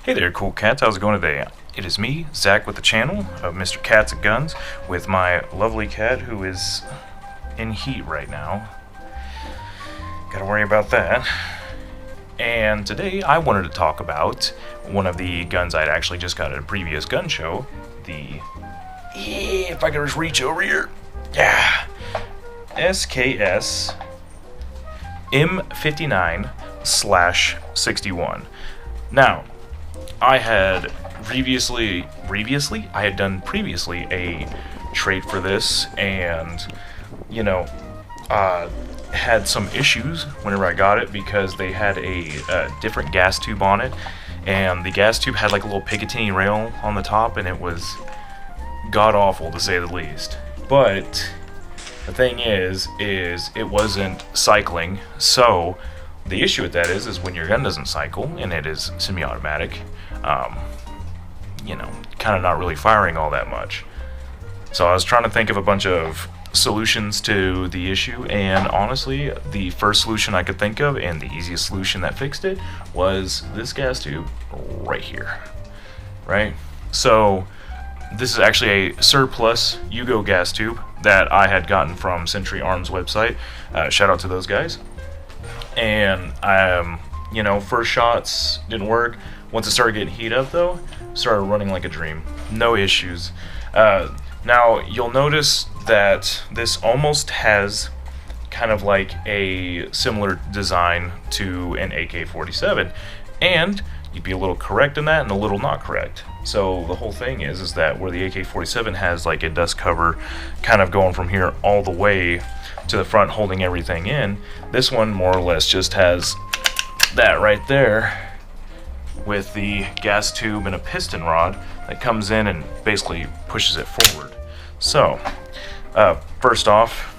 Hey there, cool cats. How's it going today? It is me, Zach, with the channel of Mr. Cats and Guns, with my lovely cat who is in heat right now. Gotta worry about that. And today I wanted to talk about one of the guns I'd actually just got at a previous gun show. If I can just reach over here. Yeah. SKS M59/61. Now, I had previously done a trade for this, and had some issues whenever I got it because they had a different gas tube on it, and the gas tube had like a little Picatinny rail on the top, and it was god awful to say the least. But the thing is it wasn't cycling, so the issue with that is when your gun doesn't cycle and it is semi-automatic, kind of not really firing all that much. So I was trying to think of a bunch of solutions to the issue, and honestly, the first solution I could think of, and the easiest solution that fixed it, was this gas tube right here. Right? So this is actually a surplus Yugo gas tube that I had gotten from Century Arms website. Shout out to those guys. And first shots didn't work. Once it started getting heat up though, started running like a dream. No issues. Now you'll notice that this almost has kind of like a similar design to an AK-47, and you'd be a little correct in that and a little not correct. So the whole thing is that where the AK-47 has like a dust cover kind of going from here all the way to the front holding everything in, this one more or less just has that right there with the gas tube and a piston rod that comes in and basically pushes it forward. So first off,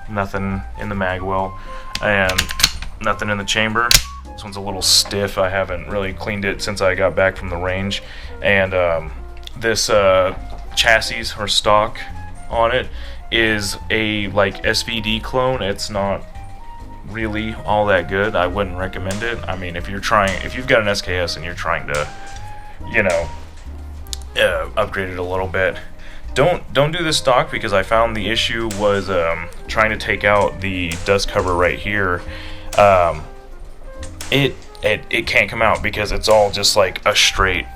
nothing in the mag well and nothing in the chamber. This one's a little stiff. I haven't really cleaned it since I got back from the range. And this chassis or stock on it is a like SVD clone. It's not really all that good. I wouldn't recommend it. I mean, if you've got an SKS and you're trying to, upgrade it a little bit, don't do this stock, because I found the issue was trying to take out the dust cover right here. It can't come out because it's all just like a straight.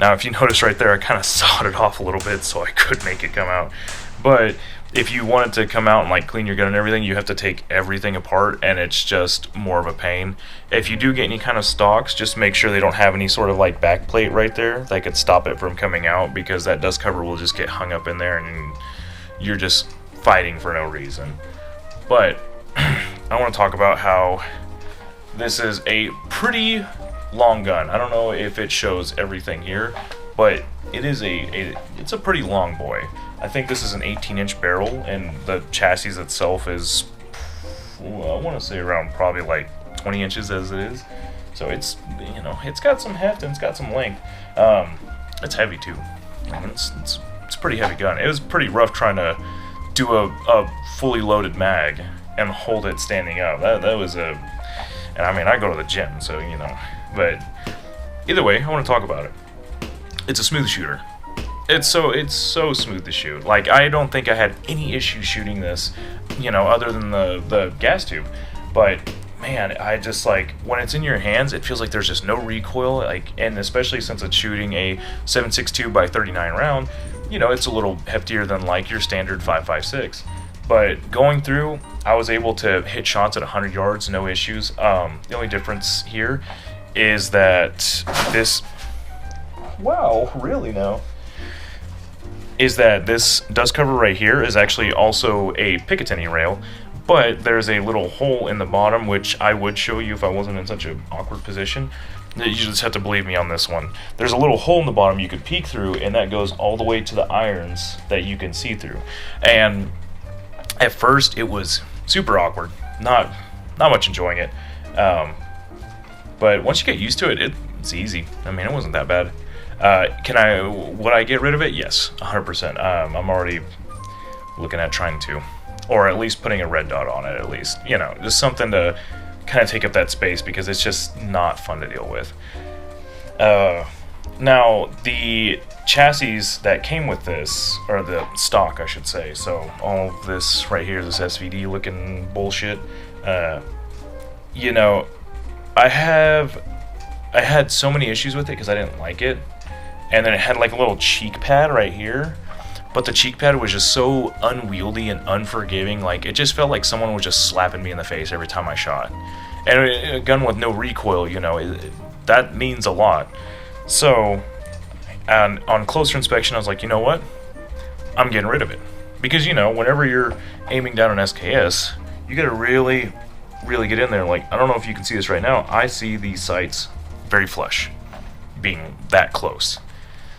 Now, if you notice right there, I kind of sawed it off a little bit so I could make it come out. But if you want it to come out and like clean your gun and everything, you have to take everything apart, and it's just more of a pain. If you do get any kind of stocks, just make sure they don't have any sort of like back plate right there that could stop it from coming out, because that dust cover will just get hung up in there and you're just fighting for no reason. But I want to talk about how this is a pretty long gun. I don't know if it shows everything here, but it is it's a pretty long boy. I think this is an 18-inch barrel, and the chassis itself is, I want to say around probably like 20 inches as it is. So it's, it's got some heft and it's got some length. It's heavy too. I mean, it's a pretty heavy gun. It was pretty rough trying to do a fully loaded mag and hold it standing up. That was and I mean, I go to the gym, so but either way, I want to talk about it. It's a smooth shooter. It's so smooth to shoot. Like, I don't think I had any issue shooting this, other than the gas tube. But man, I just like, when it's in your hands, it feels like there's just no recoil. Like, and especially since it's shooting a 7.62 by 39 round, it's a little heftier than like your standard 5.56. But going through, I was able to hit shots at 100 yards, no issues. The only difference here is that this dust cover right here is actually also a Picatinny rail, but there's a little hole in the bottom, which I would show you if I wasn't in such an awkward position. You just have to believe me on this one. There's a little hole in the bottom you could peek through, and that goes all the way to the irons that you can see through. And at first it was super awkward, not much enjoying it, but once you get used to it, it's easy. I mean, it wasn't that bad. Would I get rid of it? Yes, 100%. I'm already looking at trying to, or at least putting a red dot on it, at least, just something to kind of take up that space, because it's just not fun to deal with. Now, the chassis that came with this, or the stock, I should say, so all of this right here, this SVD looking bullshit, you know, I had so many issues with it because I didn't like it, and then it had like a little cheek pad right here, but the cheek pad was just so unwieldy and unforgiving, like it just felt like someone was just slapping me in the face every time I shot. And a gun with no recoil, you know, that means a lot. So, and on closer inspection, I was like, you know what? I'm getting rid of it. Because, you know, whenever you're aiming down an SKS, you gotta really, really get in there. Like, I don't know if you can see this right now. I see these sights very flush, being that close.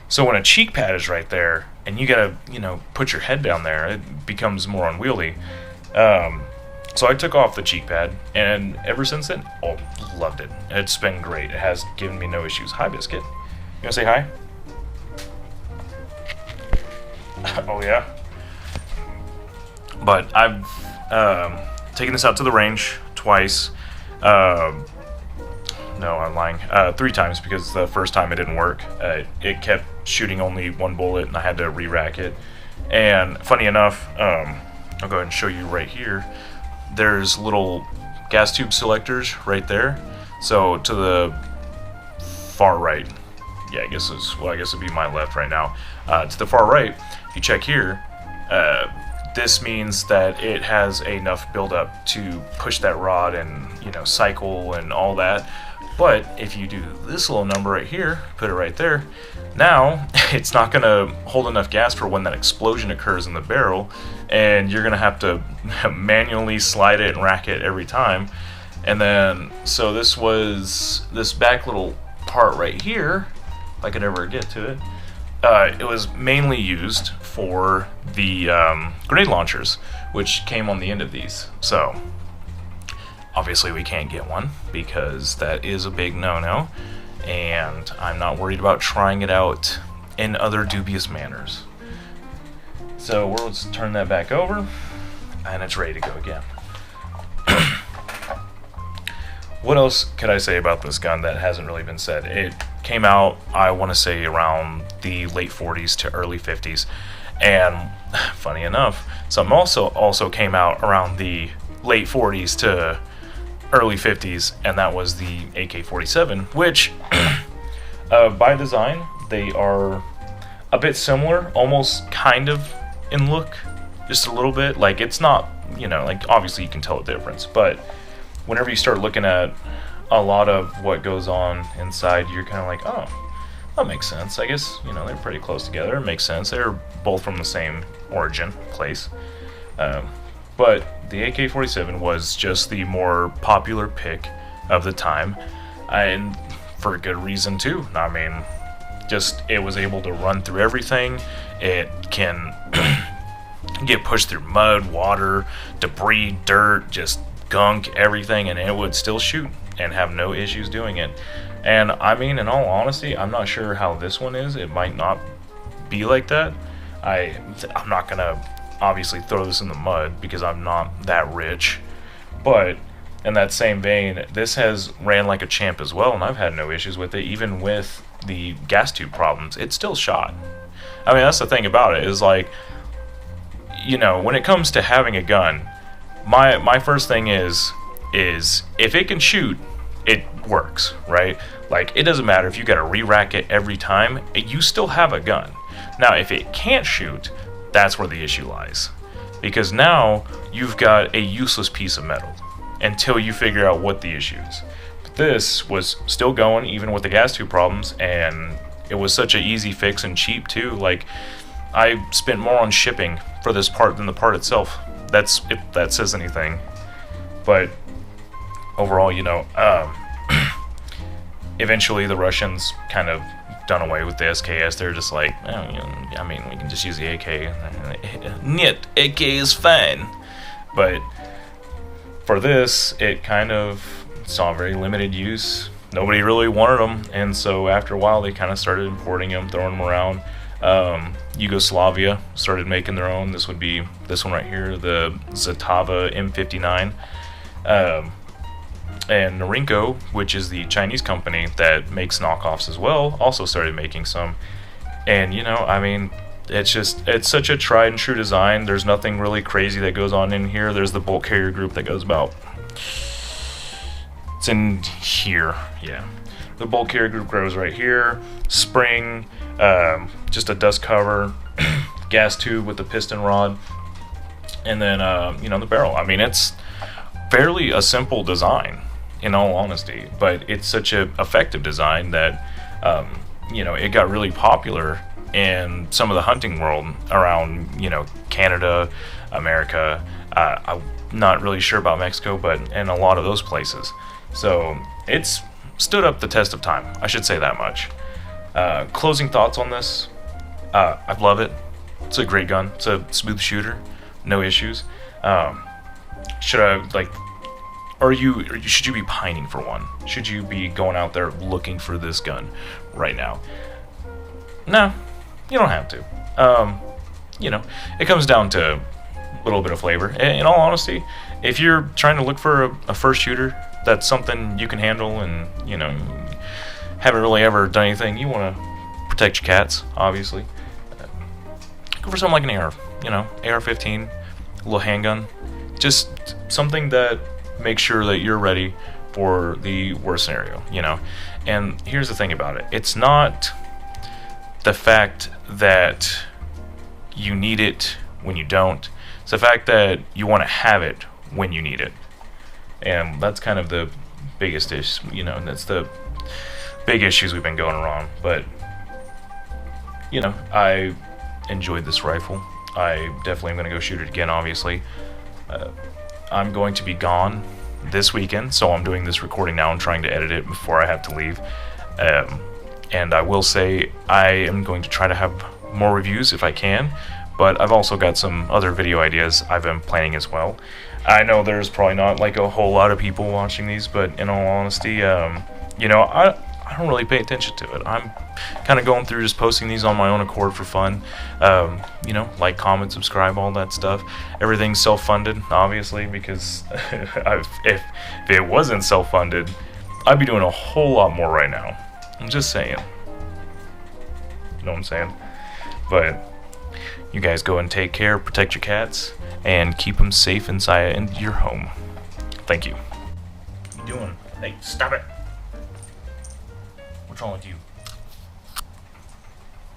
So when a cheek pad is right there, and you gotta, you know, put your head down there, it becomes more unwieldy. So I took off the cheek pad, and ever since then, loved it. It's been great. It has given me no issues. Hi, Biscuit. You wanna say hi? Oh, yeah? But I've taken this out to the range twice. No, I'm lying. 3 times, because the first time it didn't work. It kept shooting only one bullet, and I had to re-rack it. And funny enough, I'll go ahead and show you right here. There's little gas tube selectors right there. So to the far right, yeah, I guess it'd be my left right now. To the far right, if you check here, this means that it has enough buildup to push that rod and, you know, cycle and all that. But if you do this little number right here, put it right there, now it's not going to hold enough gas for when that explosion occurs in the barrel, and you're going to have to manually slide it and rack it every time. And then, so this back little part right here, if I could ever get to it, it was mainly used for the grenade launchers, which came on the end of these. So obviously we can't get one because that is a big no-no, and I'm not worried about trying it out in other dubious manners. So let's turn that back over, and it's ready to go again. What else could I say about this gun that hasn't really been said? It came out, I want to say, around the late 40s to early 50s, and funny enough, something also came out around the late 40s to early 50s, and that was the AK-47, which by design they are a bit similar, almost kind of in look, just a little bit. Like, it's not, you know, like obviously you can tell the difference, but whenever you start looking at a lot of what goes on inside, you're kind of like, oh, that makes sense. I guess, you know, they're pretty close together. It makes sense. They're both from the same origin place. But the AK-47 was just the more popular pick of the time, and for a good reason too. I mean, just it was able to run through everything. It can get pushed through mud, water, debris, dirt, just gunk, everything, and it would still shoot and have no issues doing it. And I mean, in all honesty, I'm not sure how this one is. It might not be like that. I'm not gonna obviously throw this in the mud because I'm not that rich, but in that same vein, this has ran like a champ as well, and I've had no issues with it. Even with the gas tube problems, it still shot. I mean, that's the thing about it, is like, you know, when it comes to having a gun, my first thing is if it can shoot, it works, right? Like, it doesn't matter if you gotta re-rack it every time, you still have a gun. Now, if it can't shoot, that's where the issue lies, because now you've got a useless piece of metal until you figure out what the issue is. But this was still going even with the gas tube problems, and it was such an easy fix and cheap too. Like, I spent more on shipping for this part than the part itself. That's if that says anything. But overall, you know, eventually the Russians kind of done away with the SKS. They're just like, oh, you know, I mean, we can just use the AK. Niet, AK is fine. But for this, it kind of saw very limited use. Nobody really wanted them, and so after a while, they kind of started importing them, throwing them around. Yugoslavia started making their own. This would be this one right here, the Zatava M59. And Norinco, which is the Chinese company that makes knockoffs as well, also started making some. And you know, I mean, it's such a tried and true design. There's nothing really crazy that goes on in here. There's the bolt carrier group that goes about, it's in here, yeah. The bolt carrier group goes right here. Spring, just a dust cover, gas tube with the piston rod, and then you know, the barrel. I mean, it's fairly a simple design, in all honesty, but it's such a effective design that you know, it got really popular in some of the hunting world around, you know, Canada, America. I'm not really sure about Mexico, but in a lot of those places. So it's stood up the test of time, I should say that much. Closing thoughts on this: I love it. It's a great gun. It's a smooth shooter, no issues. Should I like? Should you be pining for one? Should you be going out there looking for this gun right now? No, you don't have to. You know, it comes down to a little bit of flavor. In all honesty, if you're trying to look for a first shooter that's something you can handle, and you know, haven't really ever done anything, you want to protect your cats, obviously, go for something like an AR, you know, AR-15, a little handgun, just something that makes sure that you're ready for the worst scenario, you know. And here's the thing about it: it's not the fact that you need it when you don't. It's the fact that you want to have it when you need it. And that's kind of the biggest issue, you know, and that's the big issues we've been going around. But, you know, I enjoyed this rifle. I definitely am going to go shoot it again, obviously. I'm going to be gone this weekend, so I'm doing this recording now and trying to edit it before I have to leave. And I will say I am going to try to have more reviews if I can, but I've also got some other video ideas I've been planning as well. I know there's probably not like a whole lot of people watching these, but in all honesty, you know, I don't really pay attention to it. I'm kind of going through just posting these on my own accord for fun. You know, like, comment, subscribe, all that stuff. Everything's self-funded, obviously, because if it wasn't self-funded, I'd be doing a whole lot more right now. I'm just saying. You know what I'm saying? But you guys go and take care, protect your cats, and keep them safe inside your home. Thank you. What are you doing? Hey, stop it. What's wrong with you?